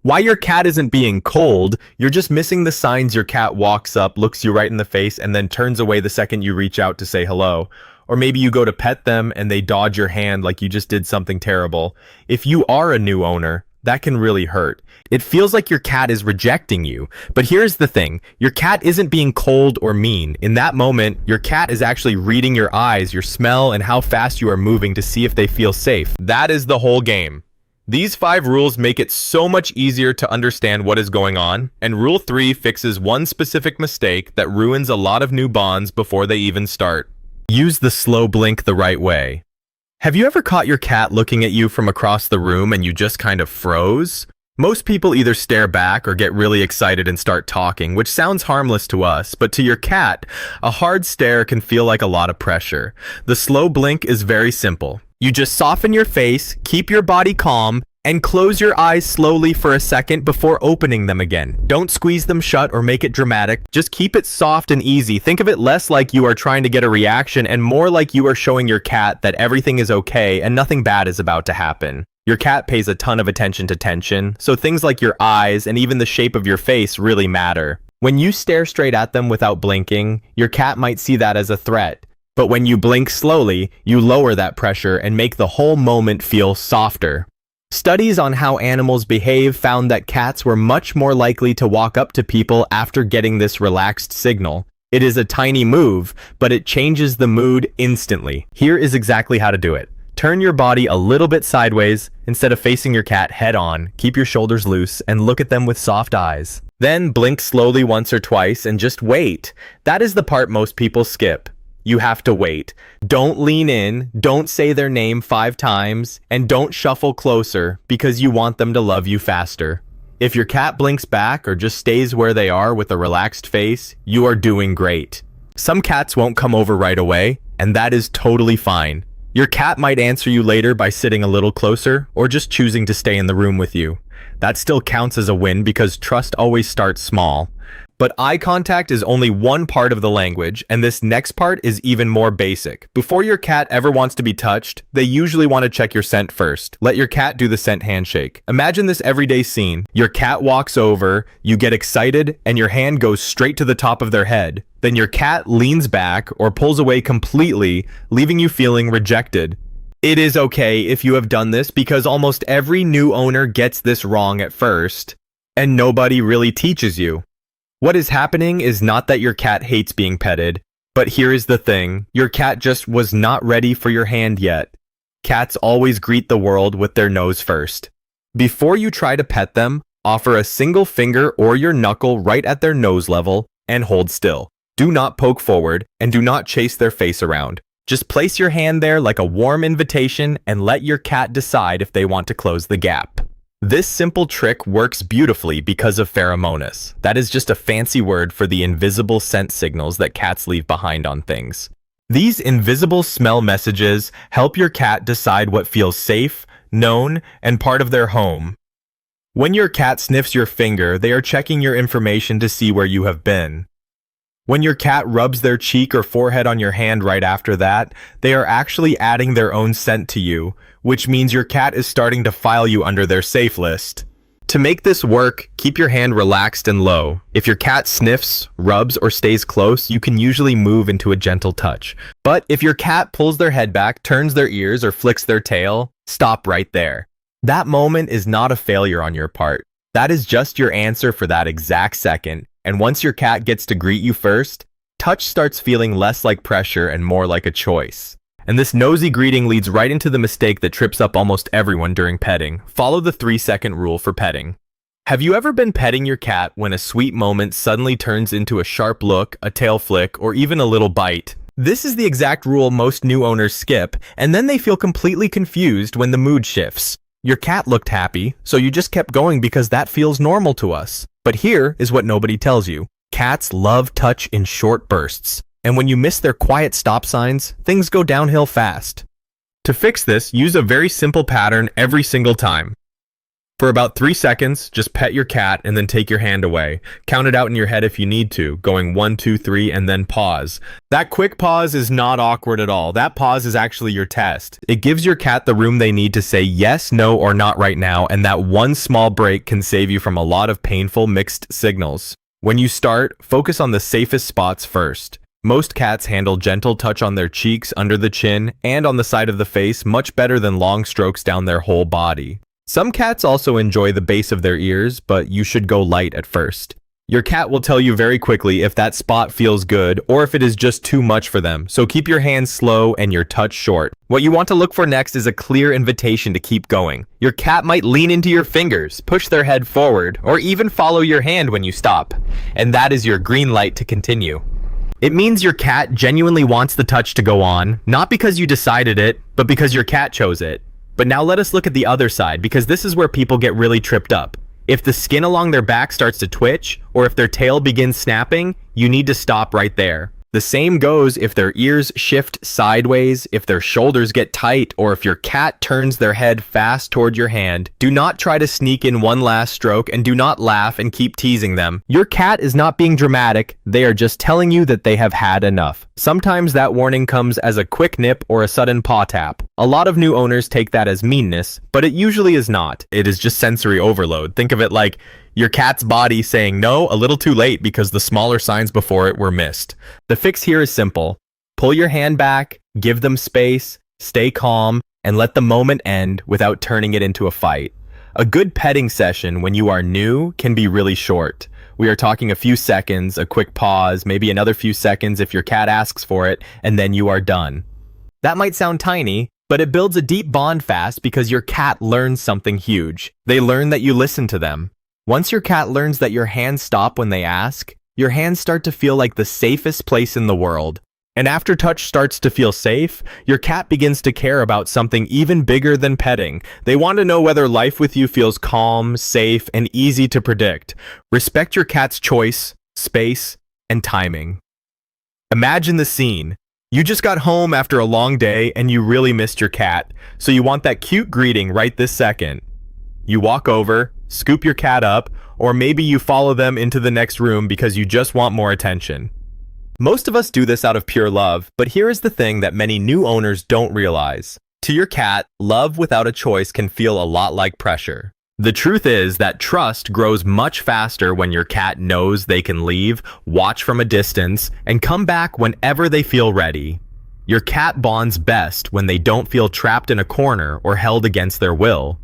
Why your cat isn't being cold, you're just missing the signs your cat walks up, looks you right in the face, and then turns away the second you reach out to say hello. Or maybe you go to pet them and they dodge your hand like you just did something terrible. If you are a new owner, that can really hurt. It feels like your cat is rejecting you. But here's the thing, your cat isn't being cold or mean. In that moment, your cat is actually reading your eyes, your smell, and how fast you are moving to see if they feel safe. That is the whole game. These 5 rules make it so much easier to understand what is going on, and Rule 3 fixes one specific mistake that ruins a lot of new bonds before they even start. Use the slow blink the right way. Have you ever caught your cat looking at you from across the room and you just kind of froze? Most people either stare back or get really excited and start talking, which sounds harmless to us, but to your cat, a hard stare can feel like a lot of pressure. The slow blink is very simple. You just soften your face, keep your body calm, and close your eyes slowly for a second before opening them again. Don't squeeze them shut or make it dramatic. Just keep it soft and easy. Think of it less like you are trying to get a reaction and more like you are showing your cat that everything is okay and nothing bad is about to happen. Your cat pays a ton of attention to tension, so things like your eyes and even the shape of your face really matter. When you stare straight at them without blinking, your cat might see that as a threat. But when you blink slowly, you lower that pressure and make the whole moment feel softer. Studies on how animals behave found that cats were much more likely to walk up to people after getting this relaxed signal. It is a tiny move, but it changes the mood instantly. Here is exactly how to do it. Turn your body a little bit sideways. Instead of facing your cat head on, keep your shoulders loose and look at them with soft eyes. Then blink slowly once or twice and just wait. That is the part most people skip. You have to wait. Don't lean in, don't say their name 5 times, and don't shuffle closer because you want them to love you faster. If your cat blinks back or just stays where they are with a relaxed face, you are doing great. Some cats won't come over right away, and that is totally fine. Your cat might answer you later by sitting a little closer or just choosing to stay in the room with you. That still counts as a win because trust always starts small. But eye contact is only one part of the language, and this next part is even more basic. Before your cat ever wants to be touched, they usually want to check your scent first. Let your cat do the scent handshake. Imagine this everyday scene. Your cat walks over, you get excited, and your hand goes straight to the top of their head. Then your cat leans back or pulls away completely, leaving you feeling rejected. It is okay if you have done this because almost every new owner gets this wrong at first, and nobody really teaches you. What is happening is not that your cat hates being petted, but here is the thing, your cat just was not ready for your hand yet. Cats always greet the world with their nose first. Before you try to pet them, offer a single finger or your knuckle right at their nose level and hold still. Do not poke forward and do not chase their face around. Just place your hand there like a warm invitation and let your cat decide if they want to close the gap. This simple trick works beautifully because of pheromonas. That is just a fancy word for the invisible scent signals that cats leave behind on things. These invisible smell messages help your cat decide what feels safe, known, and part of their home. When your cat sniffs your finger, they are checking your information to see where you have been. When your cat rubs their cheek or forehead on your hand right after that, they are actually adding their own scent to you, which means your cat is starting to file you under their safe list. To make this work, keep your hand relaxed and low. If your cat sniffs, rubs, or stays close, you can usually move into a gentle touch. But if your cat pulls their head back, turns their ears, or flicks their tail, stop right there. That moment is not a failure on your part. That is just your answer for that exact second. And once your cat gets to greet you first, touch starts feeling less like pressure and more like a choice. And this nosy greeting leads right into the mistake that trips up almost everyone during petting. Follow the 3-second rule for petting. Have you ever been petting your cat when a sweet moment suddenly turns into a sharp look, a tail flick, or even a little bite? This is the exact rule most new owners skip, and then they feel completely confused when the mood shifts. Your cat looked happy, so you just kept going because that feels normal to us. But here is what nobody tells you. Cats love touch in short bursts, and when you miss their quiet stop signs, things go downhill fast. To fix this, use a very simple pattern every single time. For about 3 seconds, just pet your cat and then take your hand away. Count it out in your head if you need to, going 1, 2, 3, and then pause. That quick pause is not awkward at all. That pause is actually your test. It gives your cat the room they need to say yes, no, or not right now, and that one small break can save you from a lot of painful mixed signals. When you start, focus on the safest spots first. Most cats handle gentle touch on their cheeks, under the chin, and on the side of the face much better than long strokes down their whole body. Some cats also enjoy the base of their ears, but you should go light at first. Your cat will tell you very quickly if that spot feels good or if it is just too much for them, so keep your hands slow and your touch short. What you want to look for next is a clear invitation to keep going. Your cat might lean into your fingers, push their head forward, or even follow your hand when you stop. And that is your green light to continue. It means your cat genuinely wants the touch to go on, not because you decided it, but because your cat chose it. But now let us look at the other side, because this is where people get really tripped up. If the skin along their back starts to twitch, or if their tail begins snapping, you need to stop right there. The same goes if their ears shift sideways, if their shoulders get tight, or if your cat turns their head fast toward your hand. Do not try to sneak in one last stroke, and do not laugh and keep teasing them. Your cat is not being dramatic, they are just telling you that they have had enough. Sometimes that warning comes as a quick nip or a sudden paw tap. A lot of new owners take that as meanness, but it usually is not. It is just sensory overload. Think of it like your cat's body saying no a little too late because the smaller signs before it were missed. The fix here is simple. Pull your hand back, give them space, stay calm, and let the moment end without turning it into a fight. A good petting session when you are new can be really short. We are talking a few seconds, a quick pause, maybe another few seconds if your cat asks for it, and then you are done. That might sound tiny, but it builds a deep bond fast because your cat learns something huge. They learn that you listen to them. Once your cat learns that your hands stop when they ask, your hands start to feel like the safest place in the world. And after touch starts to feel safe, your cat begins to care about something even bigger than petting. They want to know whether life with you feels calm, safe, and easy to predict. Respect your cat's choice, space, and timing. Imagine the scene. You just got home after a long day and you really missed your cat, so you want that cute greeting right this second. You walk over, scoop your cat up, or maybe you follow them into the next room because you just want more attention. Most of us do this out of pure love, but here is the thing that many new owners don't realize. To your cat, love without a choice can feel a lot like pressure. The truth is that trust grows much faster when your cat knows they can leave, watch from a distance, and come back whenever they feel ready. Your cat bonds best when they don't feel trapped in a corner or held against their will.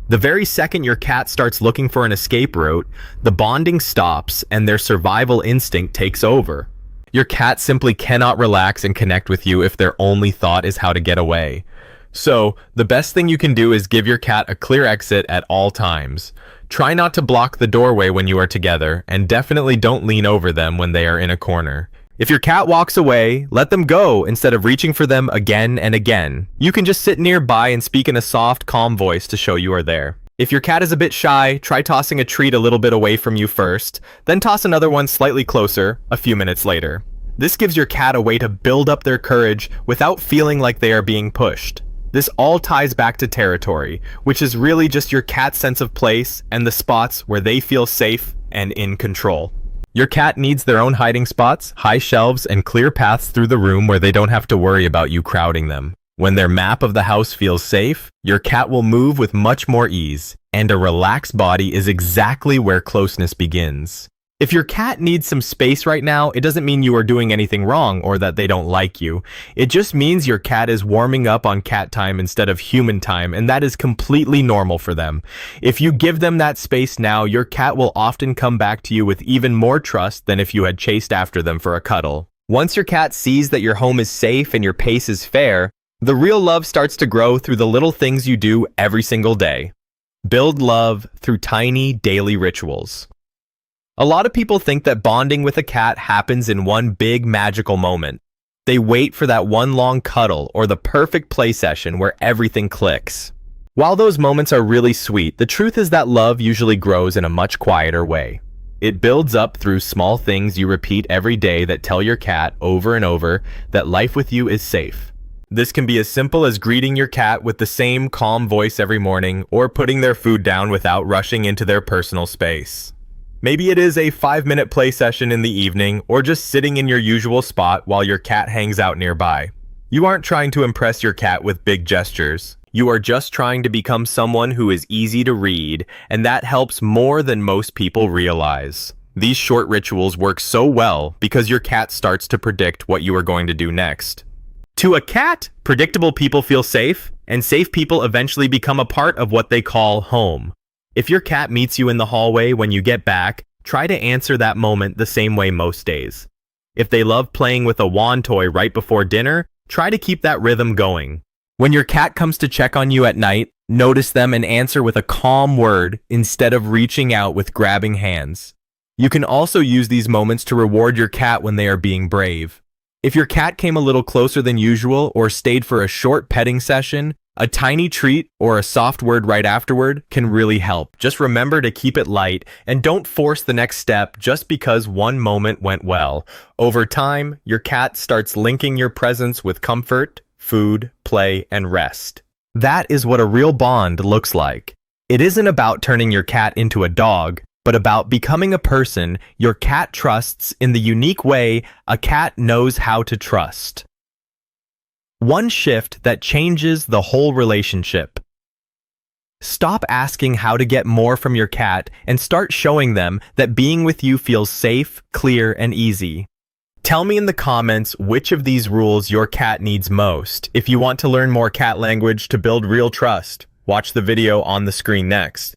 The very second your cat starts looking for an escape route, the bonding stops and their survival instinct takes over. Your cat simply cannot relax and connect with you if their only thought is how to get away. So, the best thing you can do is give your cat a clear exit at all times. Try not to block the doorway when you are together, and definitely don't lean over them when they are in a corner. If your cat walks away, let them go instead of reaching for them again and again. You can just sit nearby and speak in a soft, calm voice to show you are there. If your cat is a bit shy, try tossing a treat a little bit away from you first, then toss another one slightly closer a few minutes later. This gives your cat a way to build up their courage without feeling like they are being pushed. This all ties back to territory, which is really just your cat's sense of place and the spots where they feel safe and in control. Your cat needs their own hiding spots, high shelves, and clear paths through the room where they don't have to worry about you crowding them. When their map of the house feels safe, your cat will move with much more ease, and a relaxed body is exactly where closeness begins. If your cat needs some space right now, it doesn't mean you are doing anything wrong or that they don't like you. It just means your cat is warming up on cat time instead of human time, and that is completely normal for them. If you give them that space now, your cat will often come back to you with even more trust than if you had chased after them for a cuddle. Once your cat sees that your home is safe and your pace is fair, the real love starts to grow through the little things you do every single day. Build love through tiny daily rituals. A lot of people think that bonding with a cat happens in one big magical moment. They wait for that one long cuddle or the perfect play session where everything clicks. While those moments are really sweet, the truth is that love usually grows in a much quieter way. It builds up through small things you repeat every day that tell your cat over and over that life with you is safe. This can be as simple as greeting your cat with the same calm voice every morning or putting their food down without rushing into their personal space. Maybe it is a 5-minute play session in the evening or just sitting in your usual spot while your cat hangs out nearby. You aren't trying to impress your cat with big gestures. You are just trying to become someone who is easy to read, and that helps more than most people realize. These short rituals work so well because your cat starts to predict what you are going to do next. To a cat, predictable people feel safe, and safe people eventually become a part of what they call home. If your cat meets you in the hallway when you get back, try to answer that moment the same way most days. If they love playing with a wand toy right before dinner, try to keep that rhythm going. When your cat comes to check on you at night, notice them and answer with a calm word instead of reaching out with grabbing hands. You can also use these moments to reward your cat when they are being brave. If your cat came a little closer than usual or stayed for a short petting session, a tiny treat or a soft word right afterward can really help. Just remember to keep it light and don't force the next step just because one moment went well. Over time, your cat starts linking your presence with comfort, food, play, and rest. That is what a real bond looks like. It isn't about turning your cat into a dog, but about becoming a person your cat trusts in the unique way a cat knows how to trust. One shift that changes the whole relationship. Stop asking how to get more from your cat and start showing them that being with you feels safe, clear, and easy. Tell me in the comments which of these rules your cat needs most. If you want to learn more cat language to build real trust, watch the video on the screen next.